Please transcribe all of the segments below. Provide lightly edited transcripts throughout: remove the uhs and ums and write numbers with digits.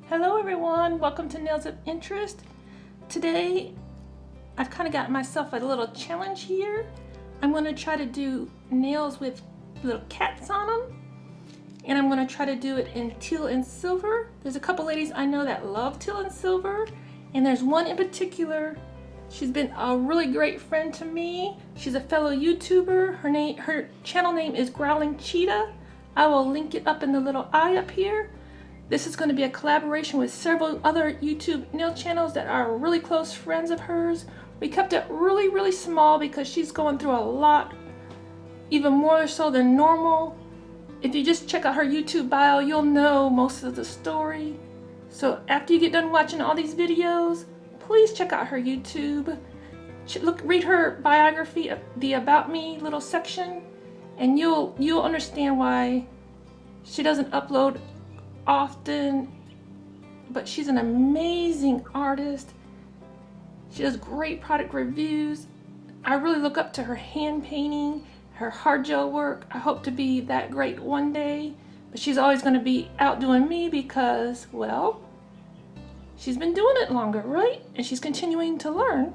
Hello everyone, welcome to Nails of Interest. Today I've kind of got myself a little challenge here. I'm going to try to do nails with little cats on them, and I'm going to try to do it in teal and silver. There's a couple ladies I know that love teal and silver, and there's one in particular. She's been a really great friend to me. She's a fellow YouTuber. Her channel name is Growling Cheetah. I will link it up in the little eye up here. This is going to be a collaboration with several other YouTube nail channels that are really close friends of hers. We kept it really small because she's going through a lot, even more so than normal. If you just check out her YouTube bio, you'll know most of the story. So after you get done watching all these videos, please check out her YouTube. Read her biography, the About Me little section, and you'll understand why she doesn't upload often, but she's an amazing artist. She does great product reviews. I really look up to her hand painting, her hard gel work. I hope to be that great one day, but she's always going to be outdoing me because, well, she's been doing it longer, right? And she's continuing to learn.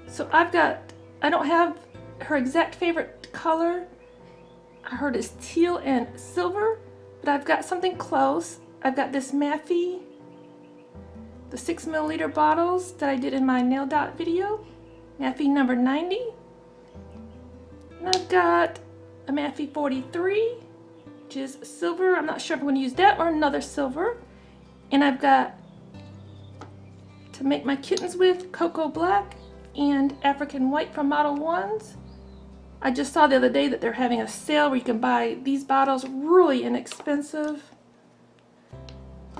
So I don't have her exact favorite color. I heard it's teal and silver, but I've got something close. I've got this Maphie, the 6 milliliter bottles that I did in my nail dot video, Maphie number 90. And I've got a Maphie 43, which is silver. I'm not sure if I'm going to use that or another silver. And I've got, to make my kittens with, Cocoa Black and African White from Model 1s. I just saw the other day that they're having a sale where you can buy these bottles really inexpensive.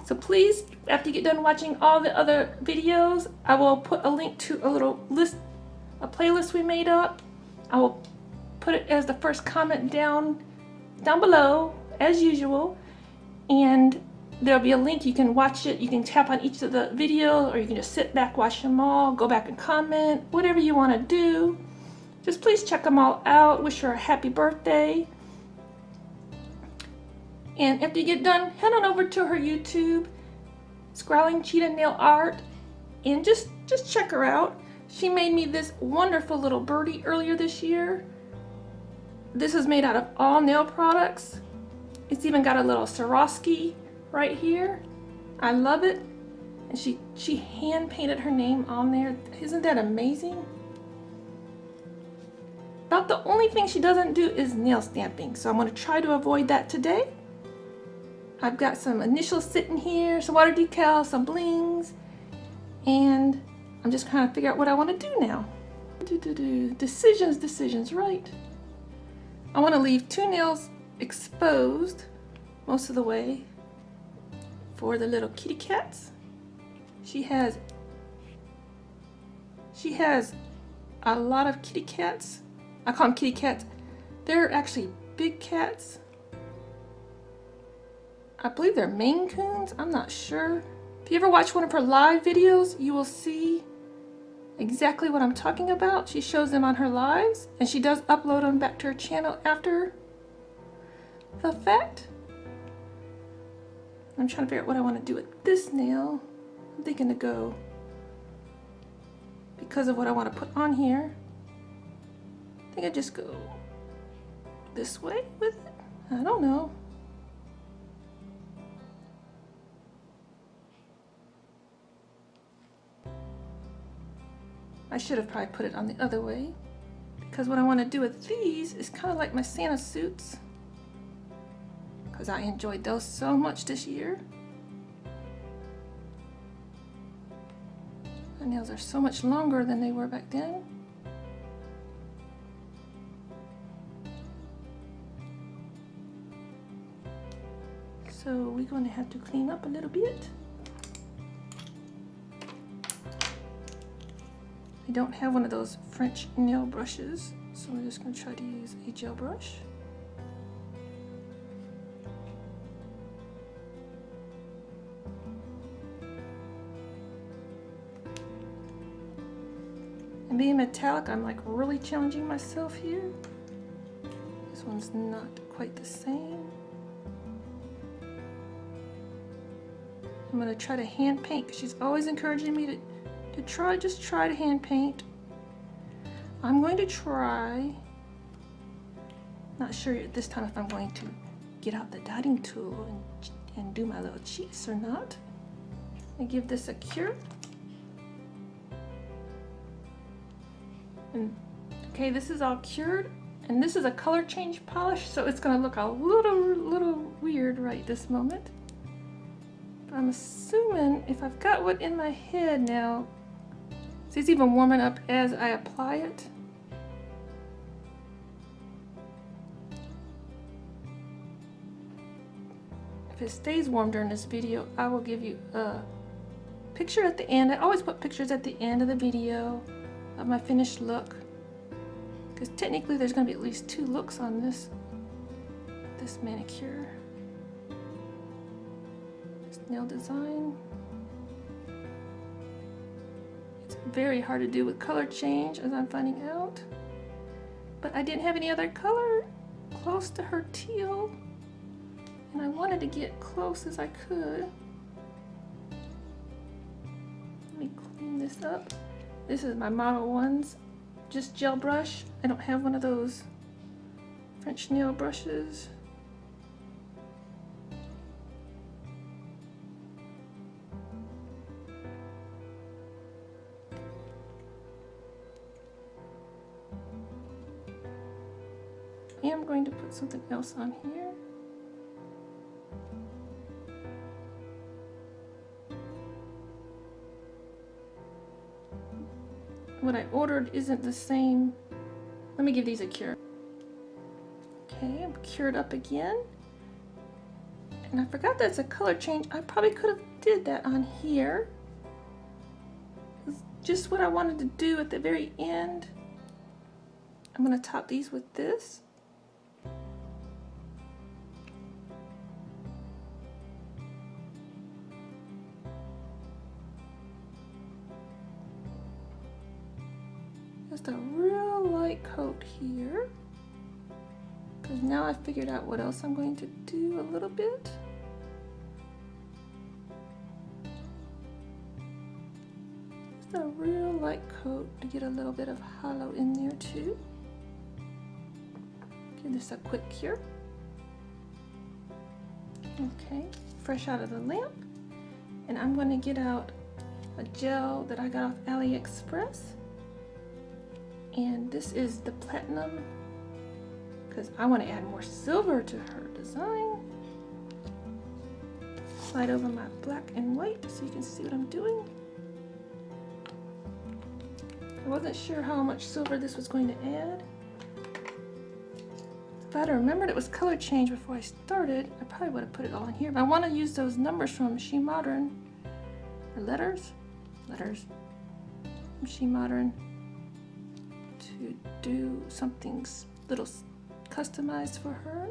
So please, after you get done watching all the other videos, I will put a link to a little list, a playlist we made up. I will put it as the first comment down below, as usual. And there'll be a link, you can watch it, you can tap on each of the videos, or you can just sit back, watch them all, go back and comment, whatever you want to do. Just please check them all out. Wish her a happy birthday. And after you get done, head on over to her YouTube. It's Growling Cheetah Nail Art. And just check her out. She made me this wonderful little birdie earlier this year. This is made out of all nail products. It's even got a little Swarovski right here. I love it. And she hand painted her name on there. Isn't that amazing? About the only thing she doesn't do is nail stamping, so I'm going to try to avoid that today. I've got some initials sitting here, some water decals, some blings, and I'm just trying to figure out what I want to do now. Decisions, right? I want to leave 2 nails exposed most of the way for the little kitty cats. She has a lot of kitty cats. I call them kitty cats. They're actually big cats. I believe they're Maine Coons. I'm not sure. If you ever watch one of her live videos, you will see exactly what I'm talking about. She shows them on her lives, and she does upload them back to her channel after the fact. I'm trying to figure out what I want to do with this nail. I'm thinking to go, because of what I want to put on here, I think I just go this way with it. I don't know. I should have probably put it on the other way, because what I want to do with these is kind of like my Santa suits, because I enjoyed those so much this year. My nails are so much longer than they were back then. So we're going to have to clean up a little bit. I don't have one of those French nail brushes, so I'm just going to try to use a gel brush. And being metallic, I'm like really challenging myself here. This one's not quite the same. I'm gonna try to hand paint because she's always encouraging me to try, just try to hand paint. I'm going to try, not sure this time if I'm going to get out the dotting tool and do my little cheeks or not. I give this a cure. And okay, this is all cured, and this is a color change polish, so it's gonna look a little weird right this moment. But I'm assuming if I've got what in my head now, see, it's even warming up as I apply it. If it stays warm during this video, I will give you a picture at the end. I always put pictures at the end of the video of my finished look, because technically there's going to be at least 2 looks on this manicure. This nail design. It's very hard to do with color change, as I'm finding out. But I didn't have any other color close to her teal, and I wanted to get close as I could. Let me clean this up. This is my Model 1's just gel brush. I don't have one of those French nail brushes. I am going to put something else on here. What I ordered isn't the same. Let me give these a cure. Okay, I'm cured up again. And I forgot that's a color change. I probably could have did that on here. It's just what I wanted to do at the very end. I'm going to top these with this. Just a real light coat here, because now I've figured out what else I'm going to do a little bit. Just a real light coat to get a little bit of hollow in there too. Give this a quick cure. Okay, fresh out of the lamp. And I'm going to get out a gel that I got off AliExpress. And this is the platinum, because I want to add more silver to her design. Slide over my black and white so you can see what I'm doing. I wasn't sure how much silver this was going to add. If I'd remembered it was color change before I started, I probably would have put it all in here. But I want to use those numbers from SheModern, or letters from SheModern, to do something little customized for her.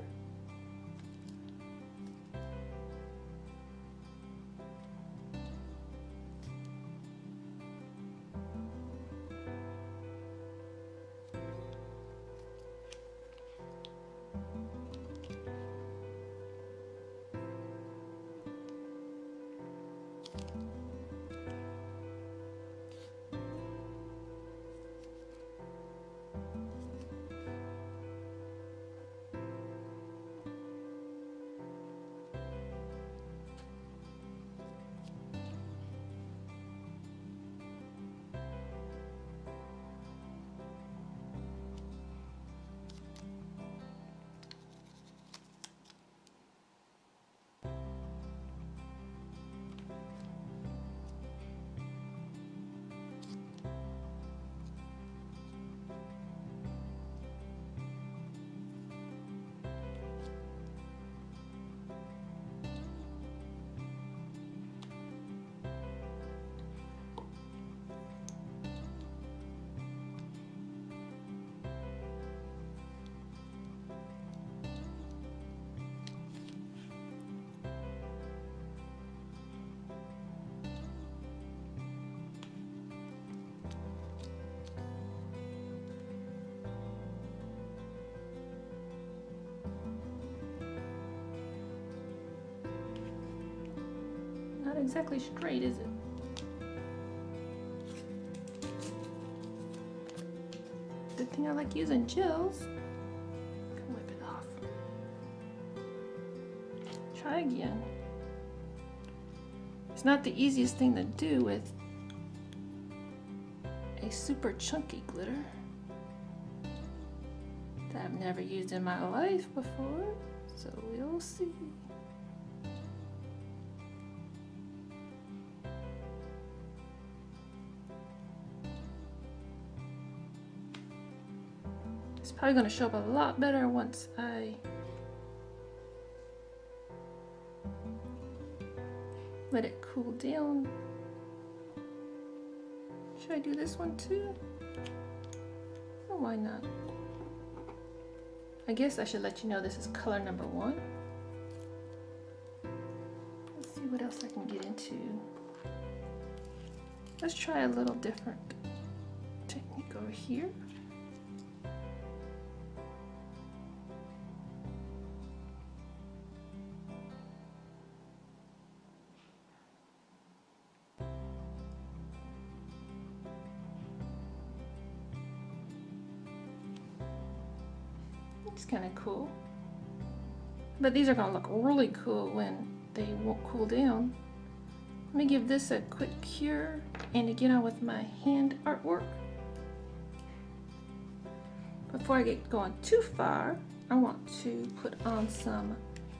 exactly straight, is it? Good thing I like using gels. Can wipe it off. Try again. It's not the easiest thing to do with a super chunky glitter that I've never used in my life before, so we'll see. It's probably going to show up a lot better once I let it cool down. Should I do this one too? Oh, why not? I guess I should let you know this is color number 1. Let's see what else I can get into. Let's try a little different technique over here. It's kind of cool, but these are going to look really cool when they won't cool down. Let me give this a quick cure and to get on with my hand artwork. Before I get going too far, I want to put on some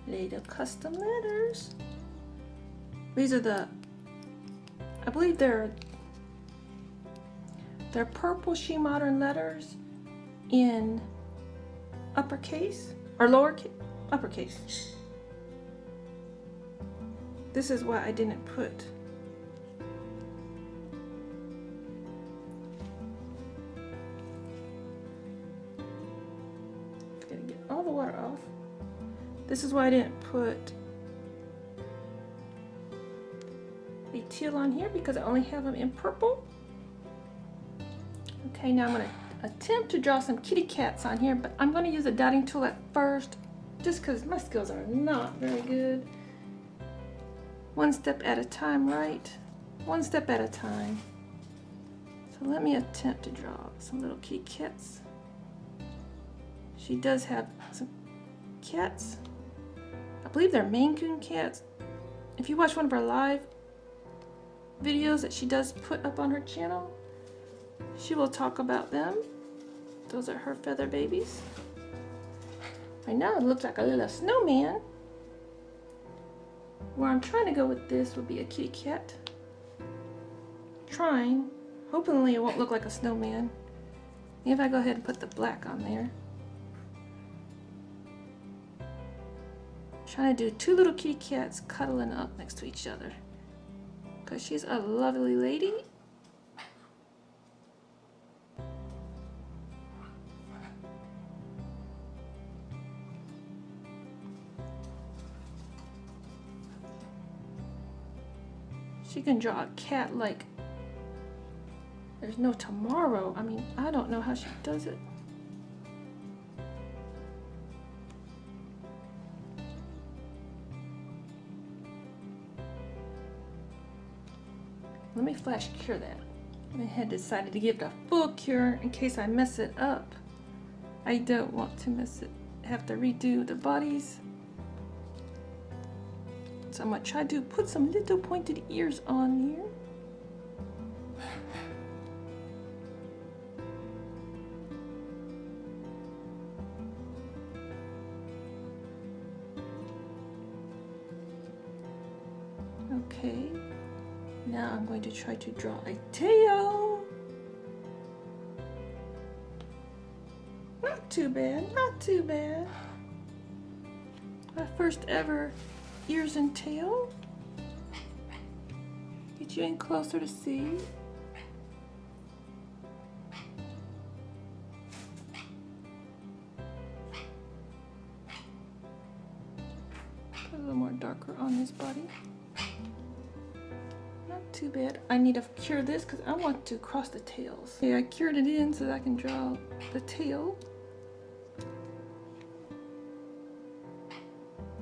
little custom letters. These are the, I believe they're purple SheModern letters in uppercase or lowercase, uppercase. This is why I didn't put gotta get all the water off. This is why I didn't put a teal on here, because I only have them in purple. Okay, now I'm gonna attempt to draw some kitty cats on here, but I'm going to use a dotting tool at first just because my skills are not very good. One step at a time, right? One step at a time. So let me attempt to draw some little kitty cats. She does have some cats. I believe they're Maine Coon cats. If you watch one of her live videos that she does put up on her channel, she will talk about them. Those are her feather babies. Right now it looks like a little snowman. Where I'm trying to go with this would be a kitty cat. Trying. Hopefully it won't look like a snowman. If I go ahead and put the black on there. Trying to do 2 little kitty cats cuddling up next to each other. Because she's a lovely lady. She can draw a cat like there's no tomorrow. I mean, I don't know how she does it. Let me flash cure that. I had decided to give it a full cure in case I mess it up. I don't want to have to redo the bodies. So I'm going to try to put some little pointed ears on here. Okay, now I'm going to try to draw a tail. Not too bad, not too bad. My first ever ears and tail. Get you in closer to see. Put a little more darker on his body. Not too bad. I need to cure this because I want to cross the tails. Okay, I cured it in so that I can draw the tail.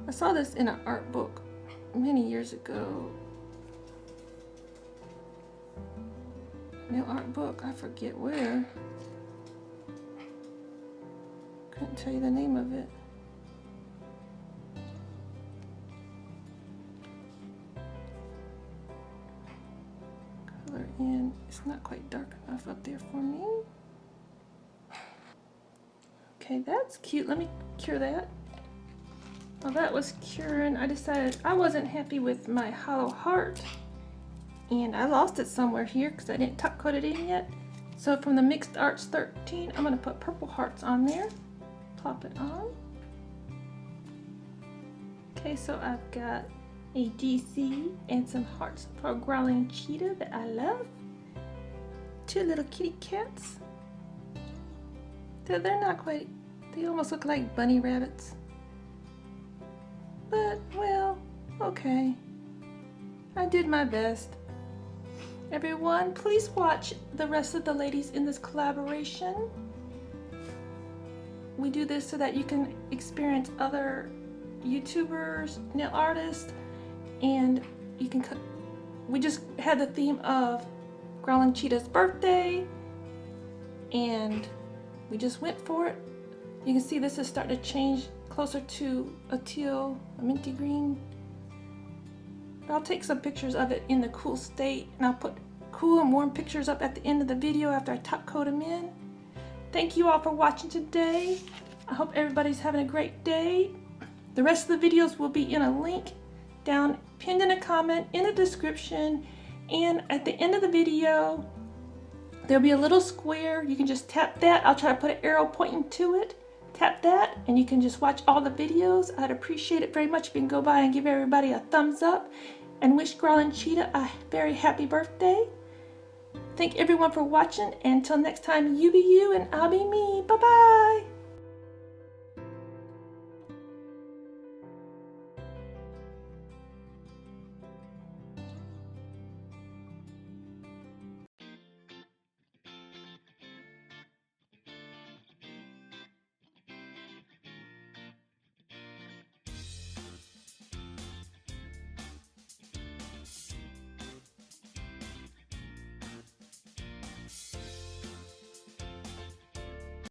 I saw this in an art book many years ago. nail art book. I forget where. Couldn't tell you the name of it. Color in. It's not quite dark enough up there for me. Okay, that's cute. Let me cure that. While that was curing, I decided I wasn't happy with my hollow heart. And I lost it somewhere here because I didn't top coat it in yet. So from the Mixed Arts 13, I'm going to put purple hearts on there. Plop it on. Okay, so I've got a DC and some hearts for a Growling Cheetah that I love. Two little kitty cats. They're not quite, they almost look like bunny rabbits. But, well, okay. I did my best. Everyone, please watch the rest of the ladies in this collaboration. We do this so that you can experience other YouTubers, nail artists, and you can. We just had the theme of Growling Cheetah's birthday, and we just went for it. You can see this is starting to change closer to a teal, a minty green. But I'll take some pictures of it in the cool state, and I'll put cool and warm pictures up at the end of the video after I top coat them in. Thank you all for watching today. I hope everybody's having a great day. The rest of the videos will be in a link down pinned in a comment in the description, and at the end of the video there'll be a little square. You can just tap that. I'll try to put an arrow pointing to it. Tap that and you can just watch all the videos. I'd appreciate it very much if you can go by and give everybody a thumbs up and wish Growling Cheetah a very happy birthday. Thank everyone for watching. Until next time, you be you and I'll be me. Bye-bye.